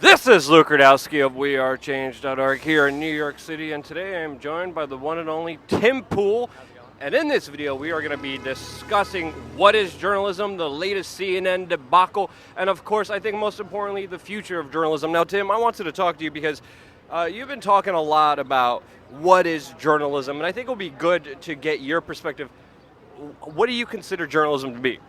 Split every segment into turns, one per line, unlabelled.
This is Rudkowski of WeAreChange.org here in New York City, and today I am joined by the one and only Tim Pool. And in this video, we are going to be discussing what is journalism, the latest CNN debacle, and of course, I think most importantly, the future of journalism. Now, Tim, I wanted to talk to you because you've been talking a lot about what is journalism, and I think it will be good to get your perspective. What do you consider journalism to be?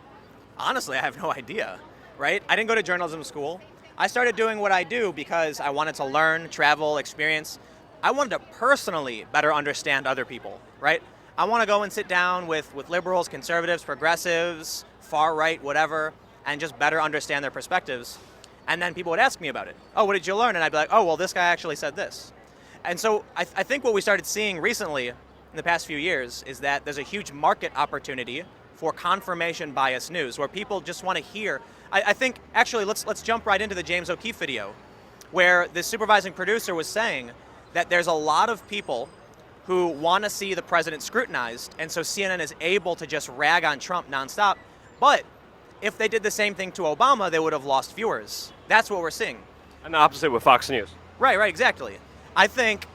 Honestly, I have no idea, right? I didn't go to journalism school. I started doing what I do because I wanted to learn, travel, experience. I wanted to personally better understand other people, right? I want to go and sit down with liberals, conservatives, progressives, far right, whatever, and just better understand their perspectives. And then people would ask me about it. Oh, what did you learn? And I'd be like, oh, well, this guy actually said this. And so I think what we started seeing recently in the past few years is that there's a huge market opportunity for confirmation bias news, where people just want to hear. I think, actually, let's jump right into the James O'Keefe video, where the supervising producer was saying that there's a lot of people who want to see the president scrutinized, and so CNN is able to just rag on Trump nonstop. But if they did the same thing to Obama, they would have lost viewers. That's what we're seeing.
And the opposite with Fox News.
Right, exactly. I think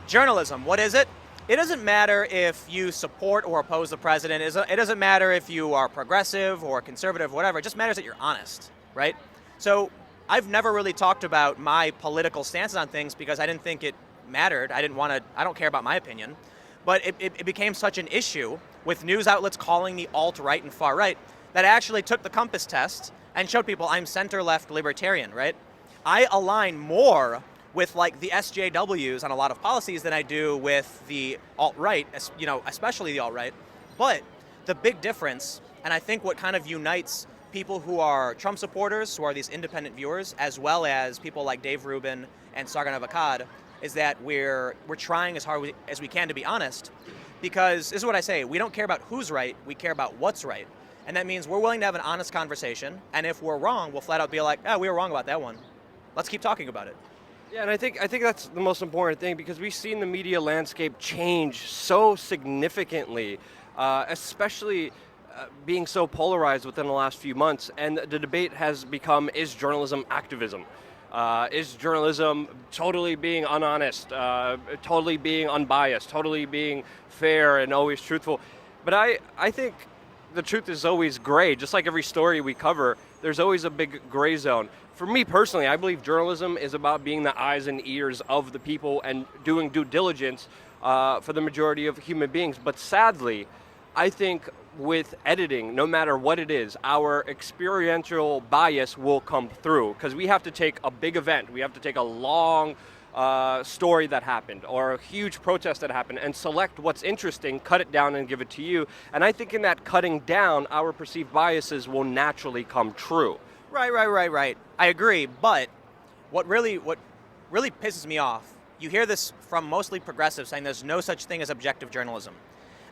journalism, what is it? It doesn't matter if you support or oppose the president. It doesn't matter if you are progressive or conservative, whatever. It just matters that you're honest, right? So I've never really talked about my political stances on things because I didn't think it mattered. I don't care about my opinion. But it became such an issue with news outlets calling me alt-right and far-right that I actually took the compass test and showed people I'm center-left libertarian, right? I align more with like the SJWs on a lot of policies than I do with the alt-right, especially the alt-right. But the big difference, and I think what kind of unites people who are Trump supporters, who are these independent viewers, as well as people like Dave Rubin and Sargon Avakad, is that we're trying as hard as we can to be honest, because this is what I say, we don't care about who's right, we care about what's right. And that means we're willing to have an honest conversation, and if we're wrong, we'll flat out be like, we were wrong about that one. Let's keep talking about it.
Yeah, and I think that's the most important thing, because we've seen the media landscape change so significantly, especially being so polarized within the last few months. And the debate has become, is journalism activism? Is journalism totally being unhonest, totally being unbiased, totally being fair and always truthful? But I think the truth is always gray. Just like every story we cover, there's always a big gray zone. For me personally, I believe journalism is about being the eyes and ears of the people and doing due diligence for the majority of human beings. But sadly, I think with editing, no matter what it is, our experiential bias will come through, because we have to take a big event, we have to take a long story that happened or a huge protest that happened and select what's interesting, cut it down and give it to you. And I think in that cutting down, our perceived biases will naturally come true.
Right. I agree, but what really pisses me off, you hear this from mostly progressives saying there's no such thing as objective journalism.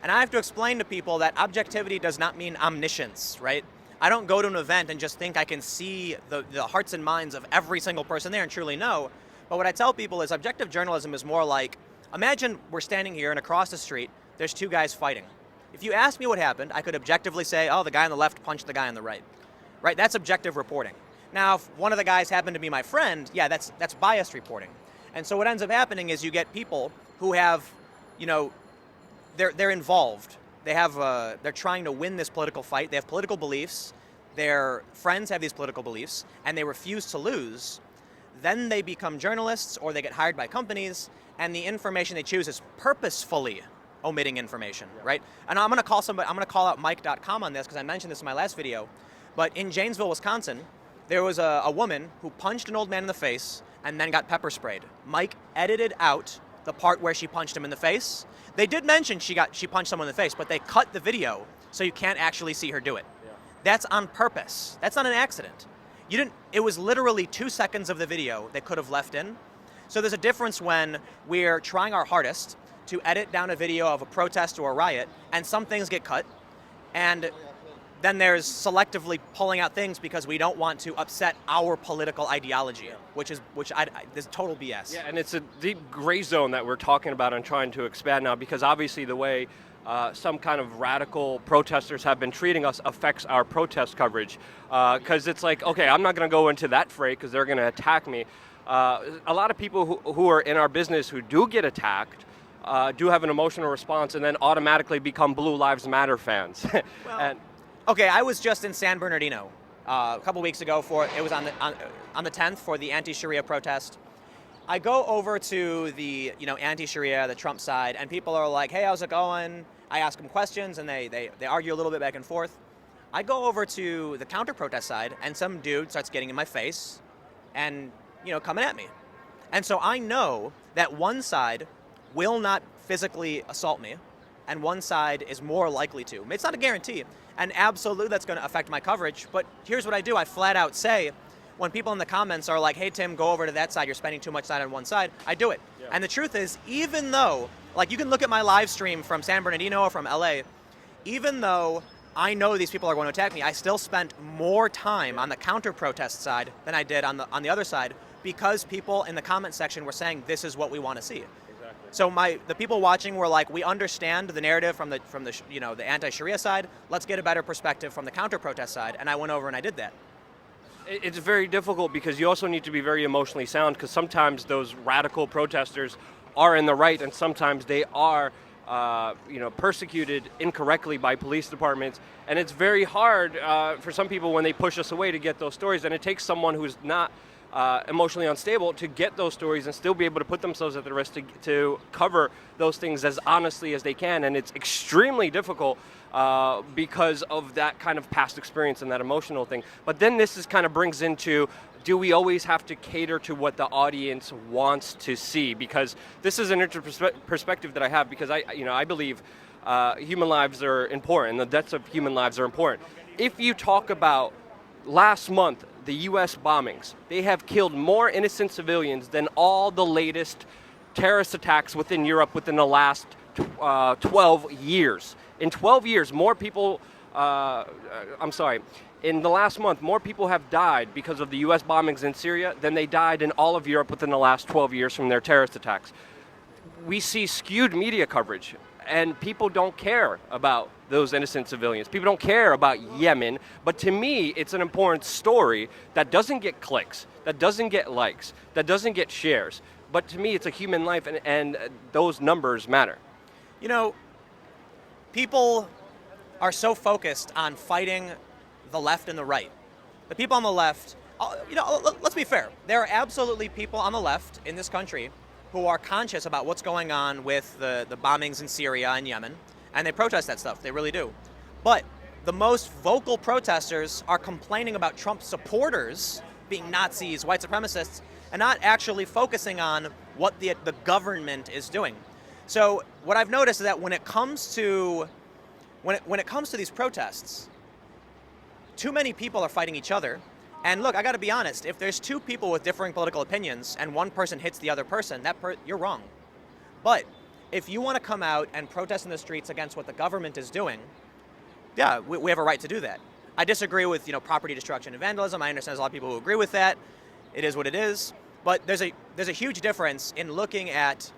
And I have to explain to people that objectivity does not mean omniscience, right? I don't go to an event and just think I can see the hearts and minds of every single person there and truly know. But what I tell people is objective journalism is more like, imagine we're standing here and across the street, there's two guys fighting. If you ask me what happened, I could objectively say, oh, the guy on the left punched the guy on the right. Right, that's objective reporting. Now, if one of the guys happened to be my friend, yeah, that's biased reporting. And so what ends up happening is you get people who have, they're involved. They're trying to win this political fight. They have political beliefs. Their friends have these political beliefs, and they refuse to lose. Then they become journalists, or they get hired by companies, and the information they choose is purposefully omitting information, right? And I'm going to call out Mike.com on this because I mentioned this in my last video. But in Janesville, Wisconsin, there was a woman who punched an old man in the face and then got pepper sprayed. Mike edited out the part where she punched him in the face. They did mention she punched someone in the face, but they cut the video so you can't actually see her do it. Yeah. That's on purpose. That's not an accident. It was literally 2 seconds of the video they could have left in. So there's a difference when we're trying our hardest to edit down a video of a protest or a riot, and some things get cut, and then there's selectively pulling out things because we don't want to upset our political ideology, which is total BS.
Yeah, and it's a deep gray zone that we're talking about and trying to expand now, because obviously the way some kind of radical protesters have been treating us affects our protest coverage. Because it's like, okay, I'm not going to go into that fray because they're going to attack me. A lot of people who are in our business who do get attacked do have an emotional response and then automatically become Blue Lives Matter fans.
Well, okay, I was just in San Bernardino a couple weeks ago it was on the 10th for the anti-Sharia protest. I go over to the anti-Sharia, the Trump side, and people are like, "Hey, how's it going?" I ask them questions, and they argue a little bit back and forth. I go over to the counter-protest side, and some dude starts getting in my face, and coming at me. And so I know that one side will not physically assault me, and one side is more likely to. It's not a guarantee, and absolutely that's going to affect my coverage, but here's what I do. I flat out say, when people in the comments are like, "Hey Tim, go over to that side, you're spending too much time on one side," I do it. Yeah. And the truth is, even though, like, you can look at my live stream from San Bernardino or from LA, even though I know these people are going to attack me, I still spent more time on the counter-protest side than I did on the other side, because people in the comment section were saying, this is what we want to see. Exactly. So the people watching were like, we understand the narrative from the anti-Sharia side, let's get a better perspective from the counter-protest side, and I went over and I did that.
It's very difficult because you also need to be very emotionally sound, because sometimes those radical protesters are in the right and sometimes they are persecuted incorrectly by police departments, and it's very hard for some people when they push us away to get those stories, and it takes someone who's not emotionally unstable to get those stories and still be able to put themselves at the risk to cover those things as honestly as they can, and it's extremely difficult because of that kind of past experience and that emotional thing. But then this kind of brings into, do we always have to cater to what the audience wants to see? Because this is an perspective that I have, because I believe human lives are important, and the deaths of human lives are important. If you talk about last month, the U.S. bombings, they have killed more innocent civilians than all the latest terrorist attacks within Europe within the last 12 years. In 12 years, more people, in the last month, more people have died because of the U.S. bombings in Syria than they died in all of Europe within the last 12 years from their terrorist attacks. We see skewed media coverage, and people don't care about those innocent civilians. People don't care about Yemen, but to me, it's an important story that doesn't get clicks, that doesn't get likes, that doesn't get shares. But to me, it's a human life, and those numbers matter.
People are so focused on fighting the left and the right. The people on the left, let's be fair. There are absolutely people on the left in this country who are conscious about what's going on with the bombings in Syria and Yemen, and they protest that stuff. They really do. But the most vocal protesters are complaining about Trump supporters being Nazis, white supremacists, and not actually focusing on what the government is doing. So what I've noticed is that when it comes to these protests, too many people are fighting each other. And look, I got to be honest. If there's two people with differing political opinions and one person hits the other person, you're wrong. But if you want to come out and protest in the streets against what the government is doing, yeah, we have a right to do that. I disagree with property destruction and vandalism. I understand there's a lot of people who agree with that. It is what it is. But there's a huge difference in looking at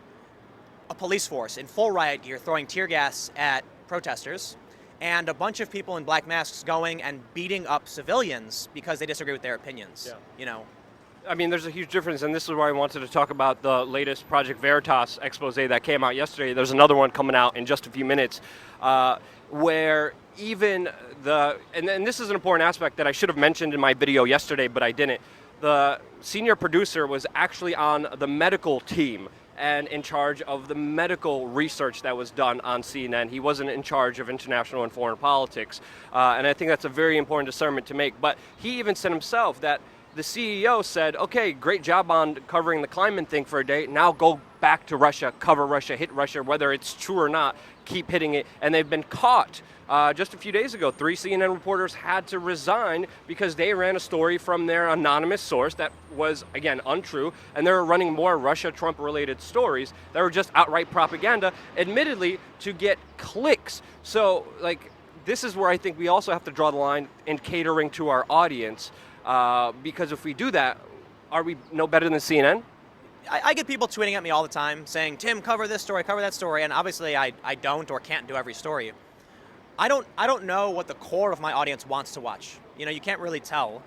a police force in full riot gear throwing tear gas at protesters, and a bunch of people in black masks going and beating up civilians because they disagree with their opinions. Yeah.
I mean, there's a huge difference, and this is why I wanted to talk about the latest Project Veritas expose that came out yesterday. There's another one coming out in just a few minutes, where even and this is an important aspect that I should have mentioned in my video yesterday, but I didn't. The senior producer was actually on the medical team and in charge of the medical research that was done on CNN. He wasn't in charge of international and foreign politics. And I think that's a very important discernment to make. But he even said himself that the CEO said, okay, great job on covering the climate thing for a day. Now go back to Russia, cover Russia, hit Russia, whether it's true or not, keep hitting it. And they've been caught. Just a few days ago, 3 CNN reporters had to resign because they ran a story from their anonymous source that was, again, untrue, and they were running more Russia-Trump-related stories that were just outright propaganda, admittedly, to get clicks. So, this is where I think we also have to draw the line in catering to our audience, because if we do that, are we no better than CNN?
I get people tweeting at me all the time saying, Tim, cover this story, cover that story, and obviously I don't or can't do every story. I don't know what the core of my audience wants to watch. You can't really tell.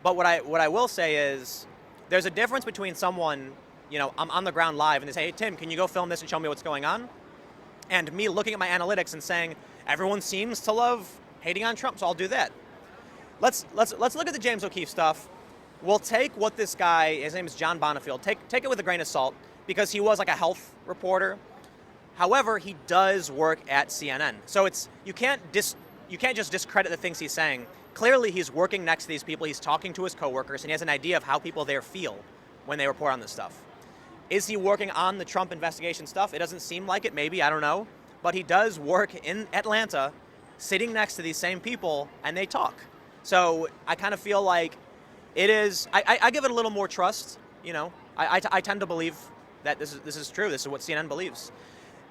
But what I will say is there's a difference between someone, I'm on the ground live and they say, hey Tim, can you go film this and show me what's going on? And me looking at my analytics and saying, everyone seems to love hating on Trump, so I'll do that. Let's look at the James O'Keefe stuff. We'll take what this guy, his name is John Bonifield, take it with a grain of salt, because he was like a health reporter. However, he does work at CNN. So you can't just discredit the things he's saying. Clearly, he's working next to these people, he's talking to his coworkers, and he has an idea of how people there feel when they report on this stuff. Is he working on the Trump investigation stuff? It doesn't seem like it, maybe, I don't know. But he does work in Atlanta, sitting next to these same people, and they talk. So I kind of feel like it is, I give it a little more trust, I tend to believe that this is true, this is what CNN believes.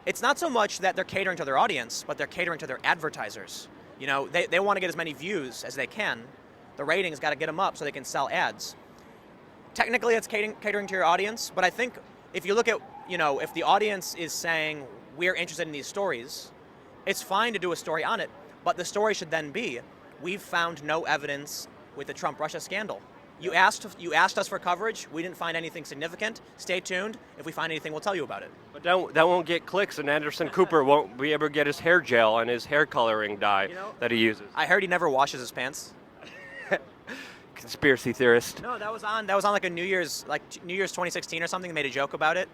It's not so much that they're catering to their audience, but they're catering to their advertisers. They want to get as many views as they can. The ratings got to get them up so they can sell ads. Technically, it's catering to your audience, but I think if you look at, if the audience is saying, we're interested in these stories, it's fine to do a story on it, but the story should then be, we've found no evidence with the Trump-Russia scandal. You asked us for coverage. We didn't find anything significant. Stay tuned. If we find anything, we'll tell you about it.
But that won't get clicks, and Anderson Cooper won't be able to get his hair gel and his hair coloring dye that he uses.
I heard he never washes his pants.
Conspiracy theorist.
No, that was on like a New Year's 2016 or something. They made a joke about it,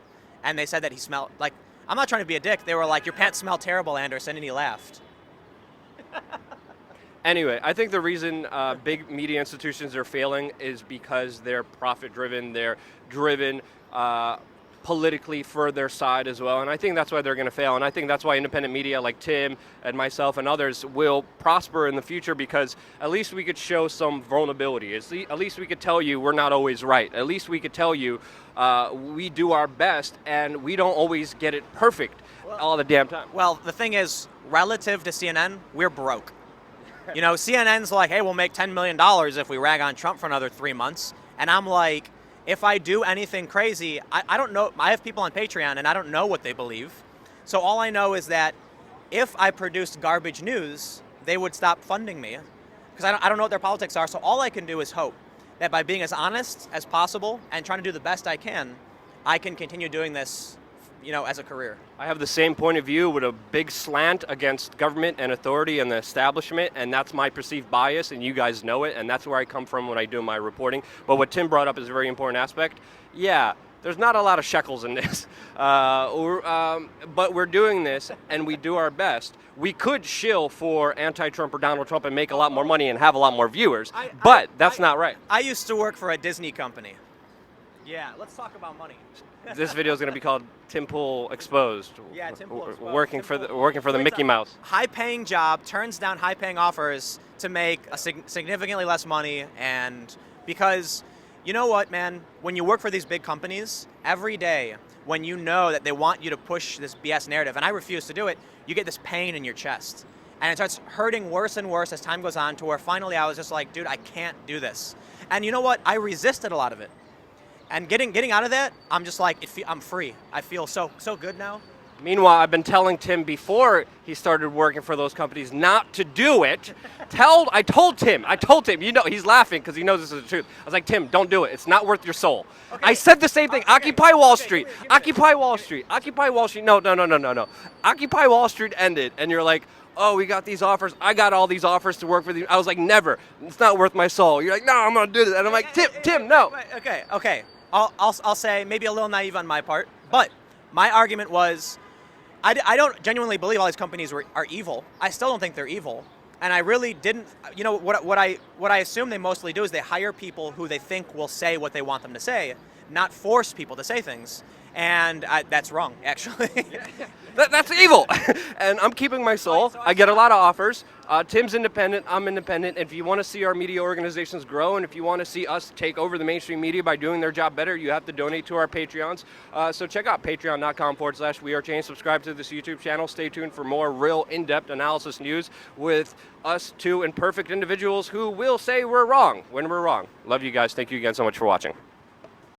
and they said that he smelled like. I'm not trying to be a dick. They were like, your pants smell terrible, Anderson, and he laughed.
Anyway, I think the reason big media institutions are failing is because they're profit-driven, they're driven politically for their side as well, and I think that's why they're going to fail, and I think that's why independent media like Tim and myself and others will prosper in the future, because at least we could show some vulnerability. At least we could tell you we're not always right. At least we could tell you we do our best, and we don't always get it perfect all the damn time.
Well, the thing is, relative to CNN, we're broke. CNN's like, hey, we'll make $10 million if we rag on Trump for another 3 months. And I'm like, if I do anything crazy, I don't know. I have people on Patreon, and I don't know what they believe. So all I know is that if I produced garbage news, they would stop funding me, because I don't know what their politics are. So all I can do is hope that by being as honest as possible and trying to do the best I can continue doing this, as a career.
I have the same point of view with a big slant against government and authority and the establishment, and that's my perceived bias, and you guys know it, and that's where I come from when I do my reporting. But what Tim brought up is a very important aspect. Yeah, there's not a lot of shekels in this, but we're doing this, and we do our best. We could shill for anti-Trump or Donald Trump and make a lot more money and have a lot more viewers, but that's not right.
I used to work for a Disney company. Yeah, let's talk about money.
This video is going to be called Tim Pool Exposed.
Yeah, Tim Pool Exposed.
Working for the Mickey Mouse.
High-paying job, turns down high-paying offers to make a significantly less money, and because you know what, man? When you work for these big companies, every day when you know that they want you to push this BS narrative, and I refuse to do it, you get this pain in your chest. And it starts hurting worse and worse as time goes on, to where finally I was just like, dude, I can't do this. And you know what? I resisted a lot of it. And getting out of that, I'm just like, I'm free. I feel so good now.
Meanwhile, I've been telling Tim before he started working for those companies not to do it. I told Tim, he's laughing because he knows this is the truth. I was like, Tim, don't do it. It's not worth your soul. Okay. I said the same thing. Okay. Occupy Wall Street. Occupy Wall Street. Occupy Wall Street. No. Occupy Wall Street ended, and you're like, oh, we got these offers. I got all these offers to work for these. I was like, never. It's not worth my soul. You're like, no, I'm going to do this. And I'm like, Tim, no.
Okay. I'll say maybe a little naive on my part, but my argument was, I don't genuinely believe all these companies are evil. I still don't think they're evil. And I really didn't, what I assume they mostly do is they hire people who they think will say what they want them to say, not force people to say things. And that's wrong, actually.
That's evil, and I'm keeping my soul. I get a lot of offers. Tim's independent, I'm independent. If you want to see our media organizations grow, and if you want to see us take over the mainstream media by doing their job better, you have to donate to our Patreons. So check out patreon.com/WeAreChange. Subscribe to this YouTube channel. Stay tuned for more real in-depth analysis news with us two imperfect individuals who will say we're wrong when we're wrong. Love you guys. Thank you again so much for watching.